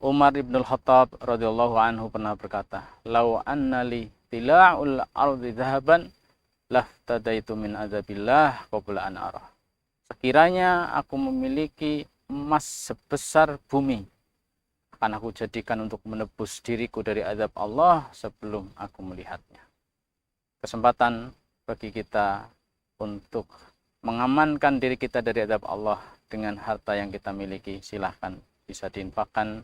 Umar ibn al-Khattab radhiyallahu anhu pernah berkata, "Lau anna li tila'ul ardi dhahaban laftadaitu min adzabillah qabla an arah." Sekiranya aku memiliki emas sebesar bumi, akan aku jadikan untuk menebus diriku dari azab Allah sebelum aku melihatnya. Kesempatan bagi kita untuk mengamankan diri kita dari azab Allah dengan harta yang kita miliki, silahkan bisa diinfakkan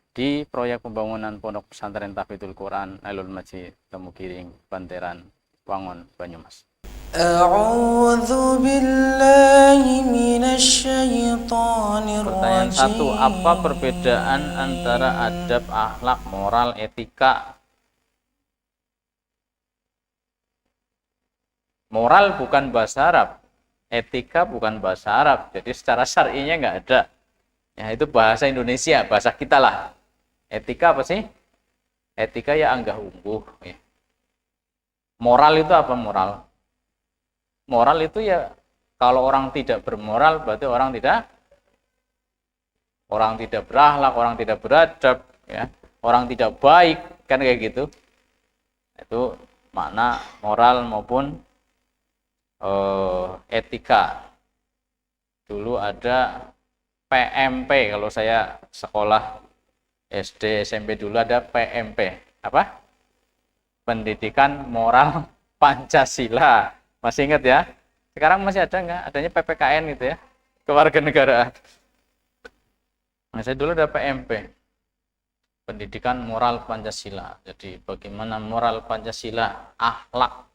di proyek pembangunan Pondok Pesantren Tahfidzul Quran Nailul Majid Temugiring, Banteran, Wangon, Banyumas. A'udzu billahi minasyaitonir Pertanyaan 1, rajim. apa perbedaan antara adab, akhlak, moral, etika? Moral bukan bahasa Arab, etika bukan bahasa Arab, jadi secara syar'inya nggak ada. Ya, itu bahasa Indonesia, bahasa kita lah. Etika apa sih? Etika ya anggah ungguh. Ya. Moral itu apa moral? Moral itu ya kalau orang tidak bermoral berarti orang tidak berakhlak, orang tidak beradab, ya, orang tidak baik, kan kayak gitu. Itu makna moral maupun etika. Dulu ada PMP, kalau saya sekolah SD SMP dulu ada PMP, apa? Pendidikan Moral Pancasila. Masih ingat ya? Sekarang masih ada nggak? Adanya PPKN gitu ya, kewarganegaraan. Nah, saya dulu ada PMP, Pendidikan Moral Pancasila. Jadi bagaimana moral Pancasila, akhlak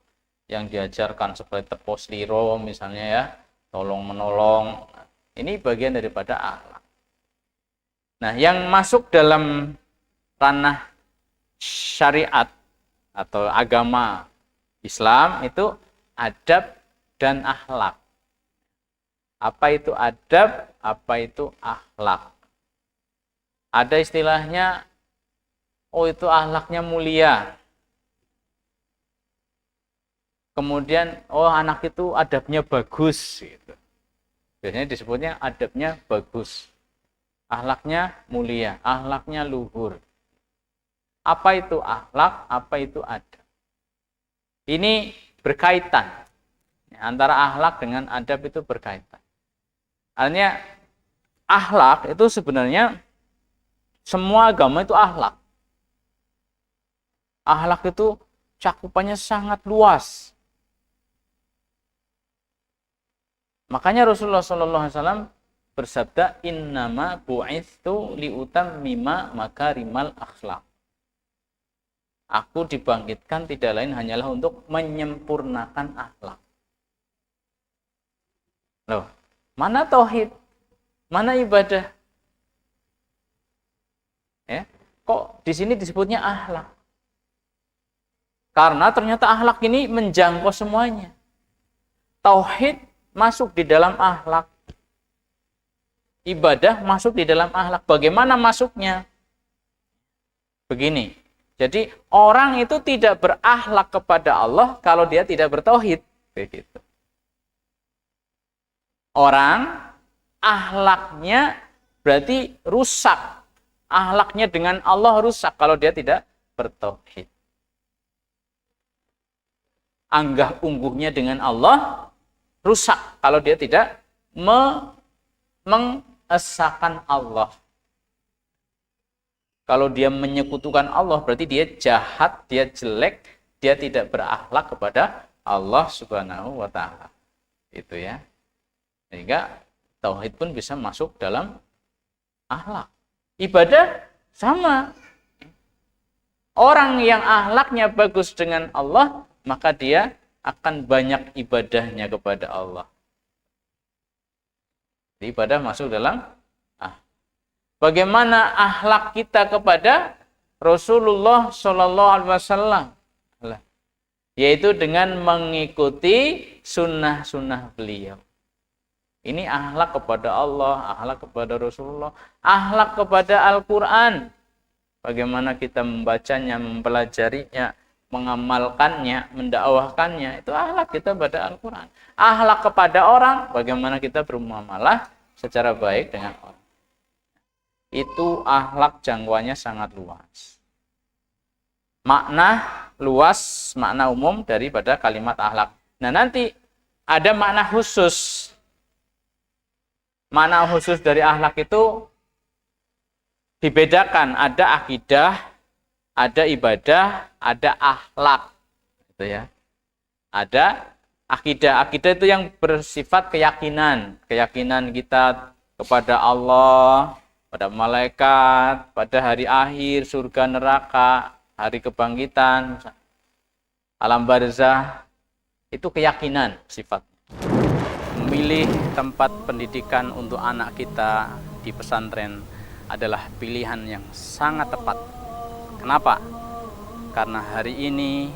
yang diajarkan seperti tepos liro misalnya ya, tolong menolong. Ini bagian daripada akhlak. Nah, yang masuk dalam ranah syariat atau agama Islam itu adab dan akhlak. Apa itu adab? Apa itu akhlak? Ada istilahnya, oh itu akhlaknya mulia. Kemudian, oh anak itu adabnya bagus. Gitu. Biasanya disebutnya adabnya bagus. Akhlaknya mulia, akhlaknya luhur. Apa itu akhlak? Apa itu adab? Ini berkaitan. Antara akhlak dengan adab itu berkaitan. Artinya akhlak itu sebenarnya semua agama itu akhlak. Akhlak itu cakupannya sangat luas. Makanya Rasulullah SAW bersabda, innama bu'itsu liutammima makarimal akhlak. Aku dibangkitkan tidak lain hanyalah untuk menyempurnakan akhlak. Loh, mana tauhid? Mana ibadah? Ya, kok di sini disebutnya akhlak? Karena ternyata akhlak ini menjangkau semuanya. Tauhid masuk di dalam akhlak. Ibadah masuk di dalam akhlak. Bagaimana masuknya? Begini. Jadi orang itu tidak berakhlak kepada Allah kalau dia tidak bertauhid. Begitu. Orang akhlaknya berarti rusak. Akhlaknya dengan Allah rusak kalau dia tidak bertauhid. Anggah ungguhnya dengan Allah rusak kalau dia tidak mengesahkan Allah. Kalau dia menyekutukan Allah berarti dia jahat, dia jelek, dia tidak berakhlak kepada Allah Subhanahu wa taala. Itu ya. Sehingga tauhid pun bisa masuk dalam akhlak. Ibadah sama. Orang yang akhlaknya bagus dengan Allah, maka dia akan banyak ibadahnya kepada Allah. Ibadah masuk dalam bagaimana akhlak kita kepada Rasulullah Shallallahu Alaihi Wasallam, yaitu dengan mengikuti sunnah-sunnah beliau. Ini akhlak kepada Allah, akhlak kepada Rasulullah, akhlak kepada Al-Quran. Bagaimana kita membacanya, mempelajarinya, mengamalkannya, mendakwahkannya, itu akhlak kita pada Al-Quran. Akhlak kepada orang, bagaimana kita bermuamalah secara baik dengan orang. itu akhlak jangkauannya sangat luas. Makna luas, makna umum daripada kalimat akhlak. Nah, nanti ada makna khusus. Makna khusus dari akhlak itu dibedakan, ada akidah, ada ibadah, ada akhlak. Gitu ya. Ada akidah. Akidah itu yang bersifat keyakinan. Keyakinan kita kepada Allah, pada malaikat, pada hari akhir, surga, neraka, hari kebangkitan, alam barzah. Itu keyakinan sifat. Memilih tempat pendidikan untuk anak kita di pesantren adalah pilihan yang sangat tepat. Kenapa? Karena hari ini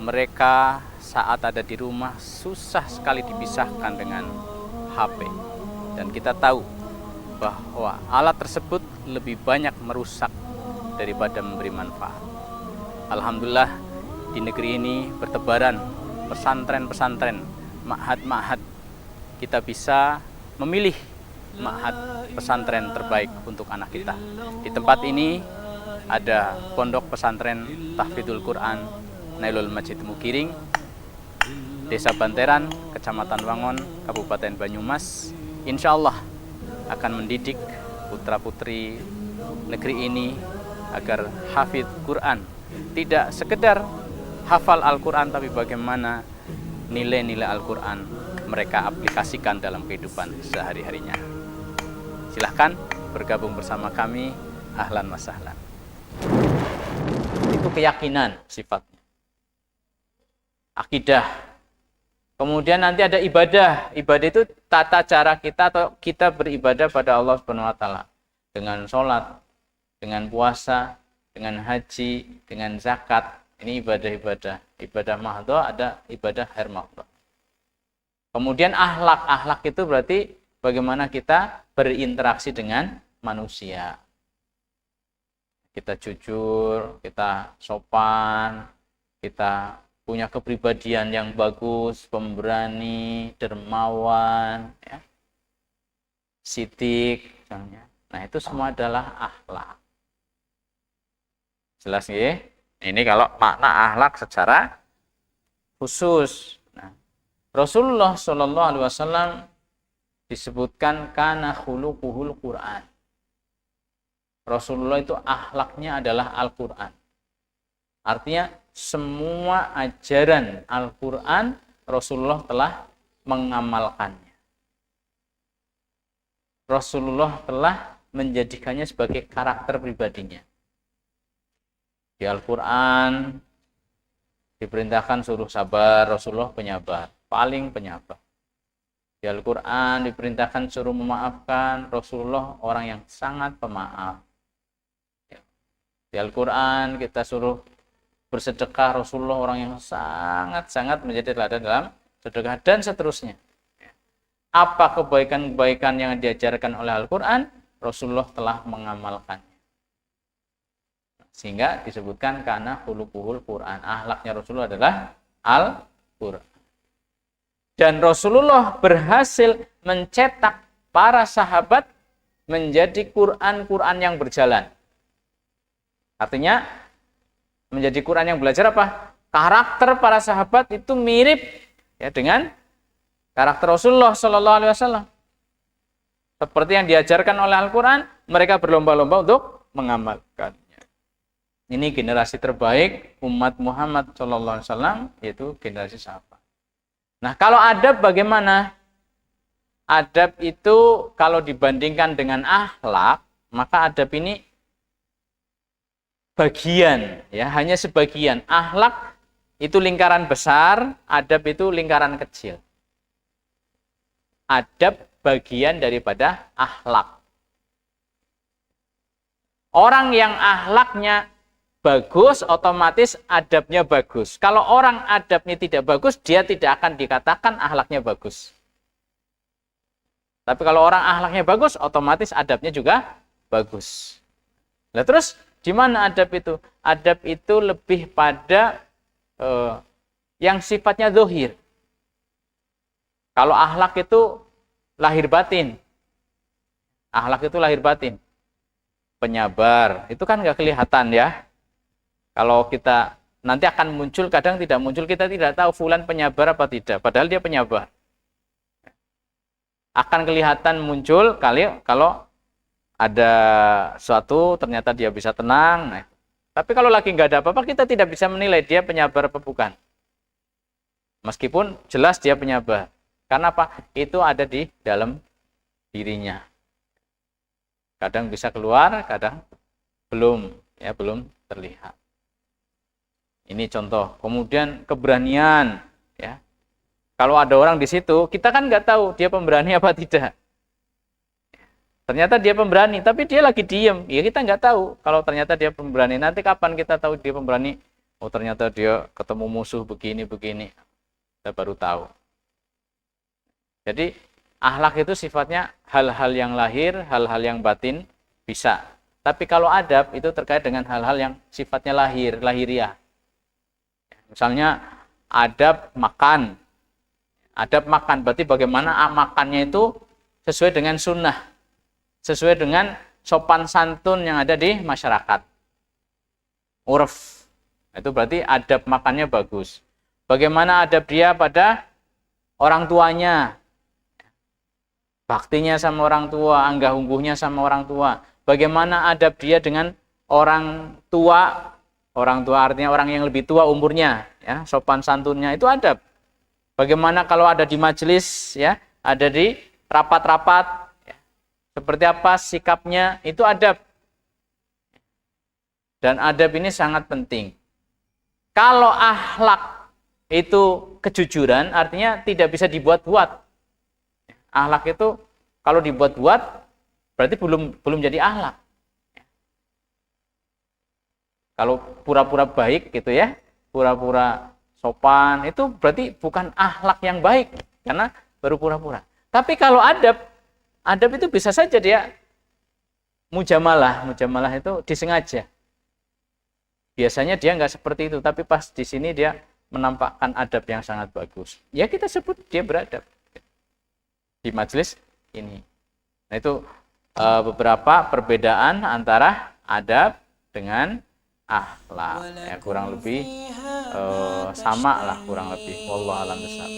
mereka saat ada di rumah susah sekali dipisahkan dengan HP. Dan kita tahu bahwa alat tersebut lebih banyak merusak daripada memberi manfaat. Alhamdulillah di negeri ini bertebaran pesantren-pesantren, ma'had-ma'had. Kita bisa memilih ma'had pesantren terbaik untuk anak kita. Di tempat ini ada pondok pesantren Tahfidzul Quran Nailul Majid Mukiring, Desa Banteran, Kecamatan Wangon, Kabupaten Banyumas. Insya Allah akan mendidik putra-putri negeri ini agar hafidz Quran. Tidak sekedar hafal Al-Quran, tapi bagaimana nilai-nilai Al-Quran mereka aplikasikan dalam kehidupan sehari-harinya. Silahkan bergabung bersama kami, ahlan wa sahlan. Itu keyakinan sifatnya. Akidah. Kemudian nanti ada ibadah. Ibadah itu tata cara kita atau kita beribadah pada Allah Subhanahu wa taala dengan sholat, dengan puasa, dengan haji, dengan zakat. Ini ibadah-ibadah. Ibadah mahdhah, ada ibadah ghair mahdhah. Kemudian akhlak. Akhlak itu berarti bagaimana kita berinteraksi dengan manusia. Kita jujur, kita sopan, kita punya kepribadian yang bagus, pemberani, dermawan, ya. Sidik, misalnya. Nah, itu semua adalah akhlak. Jelas ya? Ini kalau makna akhlak secara khusus. Nah, Rasulullah Shallallahu Alaihi Wasallam disebutkan kana khuluquhul Quran. Rasulullah itu akhlaknya adalah Al-Quran. Artinya semua ajaran Al-Quran Rasulullah telah mengamalkannya. Rasulullah telah menjadikannya sebagai karakter pribadinya. Di Al-Quran diperintahkan suruh sabar, Rasulullah penyabar, paling penyabar. Di Al-Quran diperintahkan suruh memaafkan, Rasulullah orang yang sangat pemaaf. Di Al-Quran kita suruh bersedekah, Rasulullah orang yang sangat-sangat menjadi teladan dalam sedekah, dan seterusnya. Apa kebaikan-kebaikan yang diajarkan oleh Al-Quran, Rasulullah telah mengamalkannya. Sehingga disebutkan karena khuluquhul Quran. Akhlaknya Rasulullah adalah Al-Quran. Dan Rasulullah berhasil mencetak para sahabat menjadi Quran-Quran yang berjalan. Artinya menjadi Quran yang belajar apa? Karakter para sahabat itu mirip ya dengan karakter Rasulullah Shallallahu Alaihi Wasallam. Seperti yang diajarkan oleh Al-Quran, mereka berlomba-lomba untuk mengamalkannya. Ini generasi terbaik umat Muhammad Shallallahu Alaihi Wasallam, yaitu generasi sahabat. Nah, kalau adab bagaimana? Adab itu kalau dibandingkan dengan akhlak, maka adab ini bagian, ya, hanya sebagian. Akhlak itu lingkaran besar, adab itu lingkaran kecil. Adab bagian daripada akhlak. Orang yang akhlaknya bagus, otomatis adabnya bagus. Kalau orang adabnya tidak bagus, dia tidak akan dikatakan akhlaknya bagus. Tapi kalau orang akhlaknya bagus, otomatis adabnya juga bagus. Nah, terus di mana adab itu? Adab itu lebih pada yang sifatnya zahir. Kalau akhlak itu lahir batin. Akhlak itu lahir batin. penyabar. Itu kan nggak kelihatan ya. Kalau kita nanti akan muncul, kadang tidak muncul, kita tidak tahu fulan penyabar apa tidak. Padahal dia penyabar. Akan kelihatan muncul kalau ada suatu ternyata dia bisa tenang. Nah, tapi kalau lagi nggak ada apa-apa, kita tidak bisa menilai dia penyabar apa bukan. Meskipun jelas dia penyabar. Karena apa? Itu ada di dalam dirinya. Kadang bisa keluar, kadang belum terlihat. Ini contoh. Kemudian keberanian, ya. Kalau ada orang di situ, kita kan nggak tahu dia pemberani apa tidak. Ternyata dia pemberani, tapi dia lagi diem. Ya kita nggak tahu kalau ternyata dia pemberani. Nanti kapan kita tahu dia pemberani? Oh ternyata dia ketemu musuh begini-begini. Kita baru tahu. Jadi akhlak itu sifatnya hal-hal yang lahir, hal-hal yang batin bisa. Tapi kalau adab itu terkait dengan hal-hal yang sifatnya lahiriah. Misalnya adab makan. Adab makan berarti bagaimana makannya itu sesuai dengan sunnah, sesuai dengan sopan santun yang ada di masyarakat. Urf. Itu berarti adab makannya bagus. Bagaimana adab dia pada orang tuanya. Baktinya sama orang tua, anggah ungguhnya sama orang tua. Bagaimana adab dia dengan orang tua. Orang tua artinya orang yang lebih tua umurnya, ya, sopan santunnya itu adab. Bagaimana kalau ada di majelis, ya, ada di rapat-rapat, ya, seperti apa sikapnya, itu adab. Dan adab ini sangat penting. Kalau akhlak itu kejujuran, artinya tidak bisa dibuat-buat. Akhlak itu kalau dibuat-buat, berarti belum jadi akhlak. Kalau pura-pura baik gitu ya, pura-pura sopan, itu berarti bukan akhlak yang baik, karena baru pura-pura. Tapi kalau adab itu bisa saja dia mujamalah itu disengaja. Biasanya dia nggak seperti itu, tapi pas di sini dia menampakkan adab yang sangat bagus. Ya kita sebut dia beradab di majelis ini. Nah itu beberapa perbedaan antara adab dengan akhlak, ya, kurang lebih sama lah kurang lebih. Wallahu a'lam bishawab.